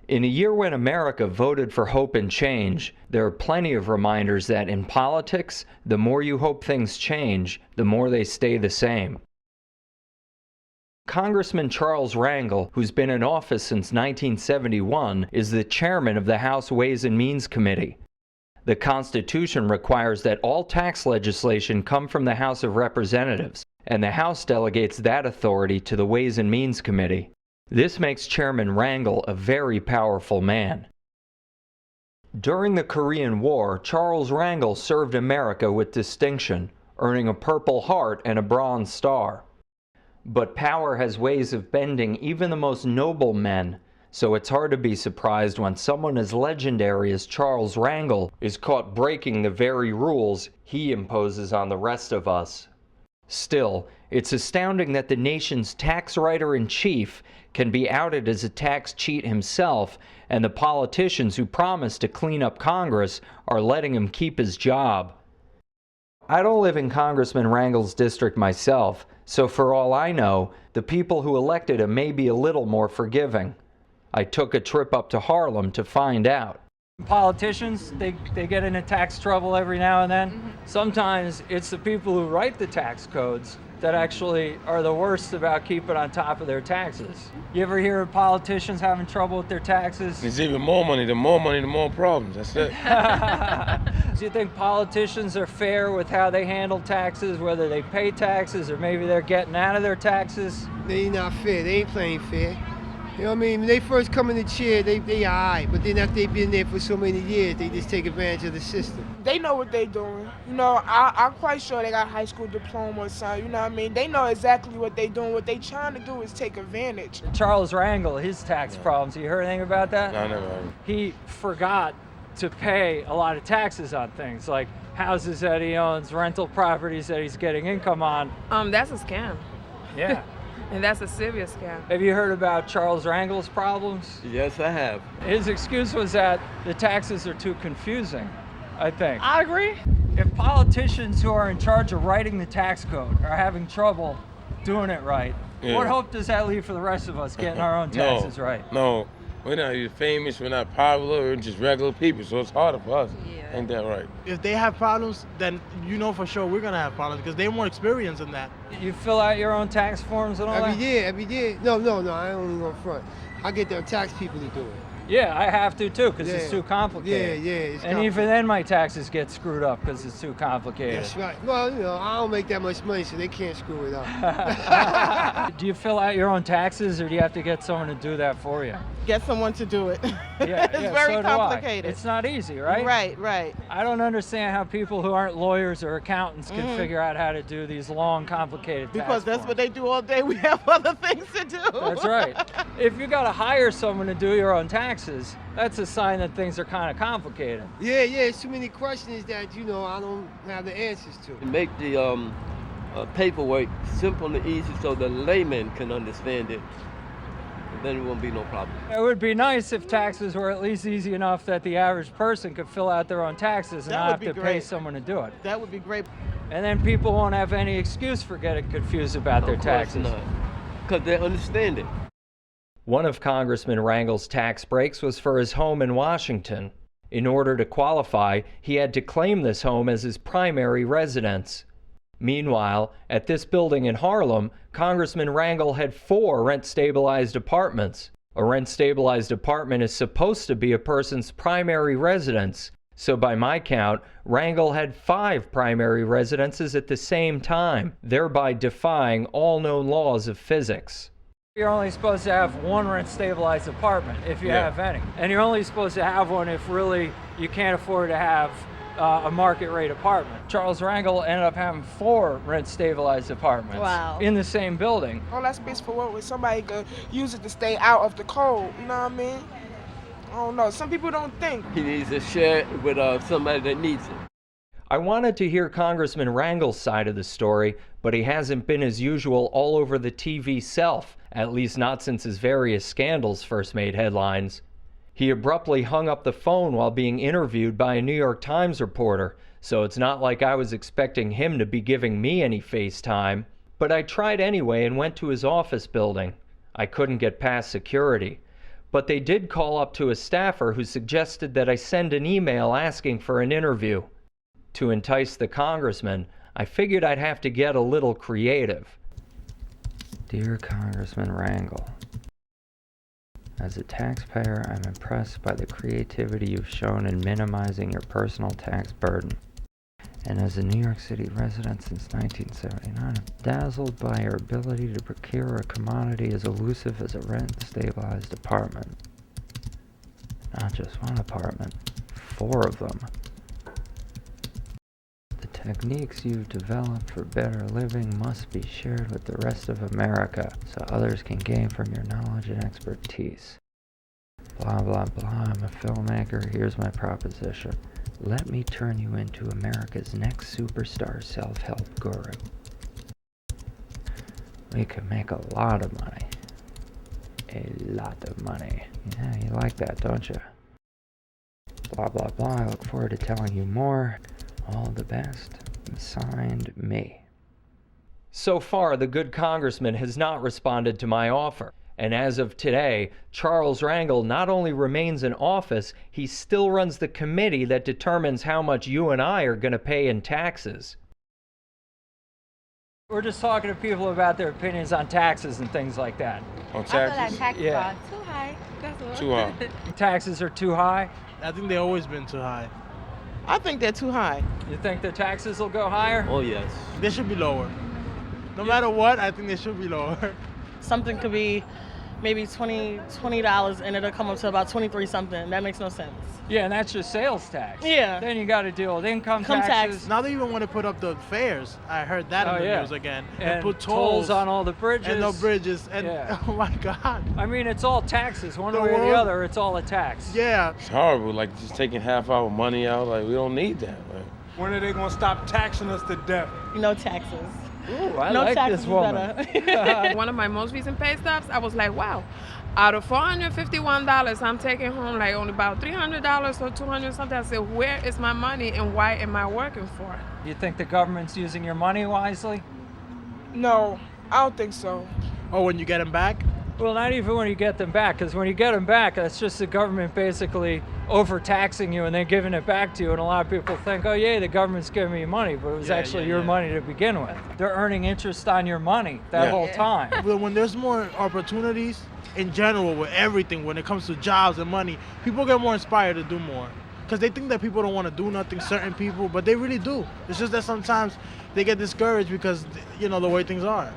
In a year when America voted for hope and change, there are plenty of reminders that in politics, the more you hope things change, the more they stay the same. Congressman Charles Rangel, who's been in office since 1971, is the chairman of the House Ways and Means Committee. The Constitution requires that all tax legislation come from the House of Representatives, and the House delegates that authority to the Ways and Means Committee. This makes Chairman Rangel a very powerful man. During the Korean War, Charles Rangel served America with distinction, earning a Purple Heart and a Bronze Star. But power has ways of bending even the most noble men, so it's hard to be surprised when someone as legendary as Charles Rangel is caught breaking the very rules he imposes on the rest of us. Still, it's astounding that the nation's tax writer-in-chief can be outed as a tax cheat himself, and the politicians who promised to clean up Congress are letting him keep his job. I don't live in Congressman Rangel's district myself, so for all I know, the people who elected him may be a little more forgiving. I took a trip up to Harlem to find out. Politicians, they get into tax trouble every now and then. Sometimes it's the people who write the tax codes that actually are the worst about keeping on top of their taxes. You ever hear of politicians having trouble with their taxes? There's even more money, the more problems, that's it. Do you think politicians are fair with how they handle taxes, whether they pay taxes or maybe they're getting out of their taxes? They not fair, they ain't playing fair. You know what I mean? When they first come in the chair, they all right, but then after they've been there for so many years, they just take advantage of the system. They know what they're doing. You know, I'm quite sure they got high school diploma or something, you know what I mean? They know exactly what they're doing. What they trying to do is take advantage. Charles Rangel, his tax problems, you heard anything about that? No, I never heard. He forgot to pay a lot of taxes on things like houses that he owns, rental properties that he's getting income on. That's a scam. Yeah. And that's a serious scam. Have you heard about Charles Rangel's problems? Yes, I have. His excuse was that the taxes are too confusing, I think. I agree. If politicians who are in charge of writing the tax code are having trouble doing it right, what hope does that leave for the rest of us getting our own taxes right? No, we're not even famous, we're not popular, we're just regular people, so it's harder for us. Yeah. Ain't that right? If they have problems, then you know for sure we're gonna have problems because they're more experienced in that. You fill out your own tax forms and all that? Every year. No, I don't even go front. I get the tax people to do it. Yeah, I have to too, because it's too complicated. Yeah, it's and even then my taxes get screwed up because it's too complicated. That's right. Well, you know, I don't make that much money, so they can't screw it up. Do you fill out your own taxes, or do you have to get someone to do that for you? Get someone to do it. Yeah, It's very so do complicated. It's not easy, right? Right. I don't understand how people who aren't lawyers or accountants can figure out how to do these long, complicated tax Because that's forms. what they do all day. We have other things to do. That's right. If you got to hire someone to do your own taxes, that's a sign that things are kind of complicated. Yeah, it's too many questions that, you know, I don't have the answers to. Make the paperwork simple and easy so the layman can understand it. Then it won't be no problem. It would be nice if taxes were at least easy enough that the average person could fill out their own taxes and not have to pay someone to do it. That would be great. And then people won't have any excuse for getting confused about their taxes. Because they understand it. One of Congressman Rangel's tax breaks was for his home in Washington. In order to qualify, he had to claim this home as his primary residence. Meanwhile, at this building in Harlem, Congressman Rangel had 4 rent-stabilized apartments. A rent-stabilized apartment is supposed to be a person's primary residence, so by my count, Rangel had 5 primary residences at the same time, thereby defying all known laws of physics. You're only supposed to have 1 rent-stabilized apartment, if you have any. And you're only supposed to have one if really you can't afford to have a market rate apartment. Charles Rangel ended up having 4 rent-stabilized apartments in the same building. All that space for what? Where somebody could use it to stay out of the cold, you know what I mean? I don't know, some people don't think. He needs to share it with somebody that needs it. I wanted to hear Congressman Rangel's side of the story, but he hasn't been as usual all over the TV self, at least not since his various scandals first made headlines. He abruptly hung up the phone while being interviewed by a New York Times reporter, so it's not like I was expecting him to be giving me any face time. But I tried anyway and went to his office building. I couldn't get past security. but they did call up to a staffer who suggested that I send an email asking for an interview. To entice the congressman, I figured I'd have to get a little creative. Dear Congressman Rangel, as a taxpayer, I'm impressed by the creativity you've shown in minimizing your personal tax burden. And as a New York City resident since 1979, I'm dazzled by your ability to procure a commodity as elusive as a rent-stabilized apartment. Not just one apartment, 4 of them. The techniques you've developed for better living must be shared with the rest of America so others can gain from your knowledge and expertise. Blah, blah, blah. I'm a filmmaker. Here's my proposition. Let me turn you into America's next superstar self-help guru. We could make a lot of money. A lot of money. Yeah, you like that, don't you? Blah, blah, blah. I look forward to telling you more. All the best. Signed, me. So far, the good congressman has not responded to my offer. And as of today, Charles Rangel not only remains in office, he still runs the committee that determines how much you and I are going to pay in taxes. We're just talking to people about their opinions on taxes and things like that. On I feel like taxes? taxes Yeah. are too high. That's all. Too high. Taxes are too high? I think they've always been too high. I think they're too high. You think the taxes will go higher? Oh yes. They should be lower. No matter what, I think they should be lower. Something could be maybe $20 and it'll come up to about 23 something. That makes no sense. Yeah, and that's just sales tax. Yeah. Then you got to deal with income Income taxes. tax. Now they even want to put up the fares. I heard that in the news again. And put tolls on all the bridges. and no bridges. And Yeah. oh my God. I mean, it's all taxes. One The way or the world- other, it's all a tax. Yeah. It's horrible, like just taking half our money out. Like, we don't need that. Like, When are they gonna stop taxing us to death? No taxes. Ooh, I no like taxes this is woman. better. One of my most recent pay stubs, I was like, wow. Out of $451, I'm taking home like only about $300 or $200 something. I said, where is my money and why am I working for? You think the government's using your money wisely? No, I don't think so. Oh, when you get them back? Well, not even when you get them back, because when you get them back, that's just the government basically overtaxing you and then giving it back to you. And a lot of people think, oh, yeah, the government's giving me money, but it was actually your money to begin with. They're earning interest on your money that whole time. But when there's more opportunities in general with everything, when it comes to jobs and money, people get more inspired to do more. Because they think that people don't want to do nothing, certain people, but they really do. It's just that sometimes they get discouraged because, you know, the way things are.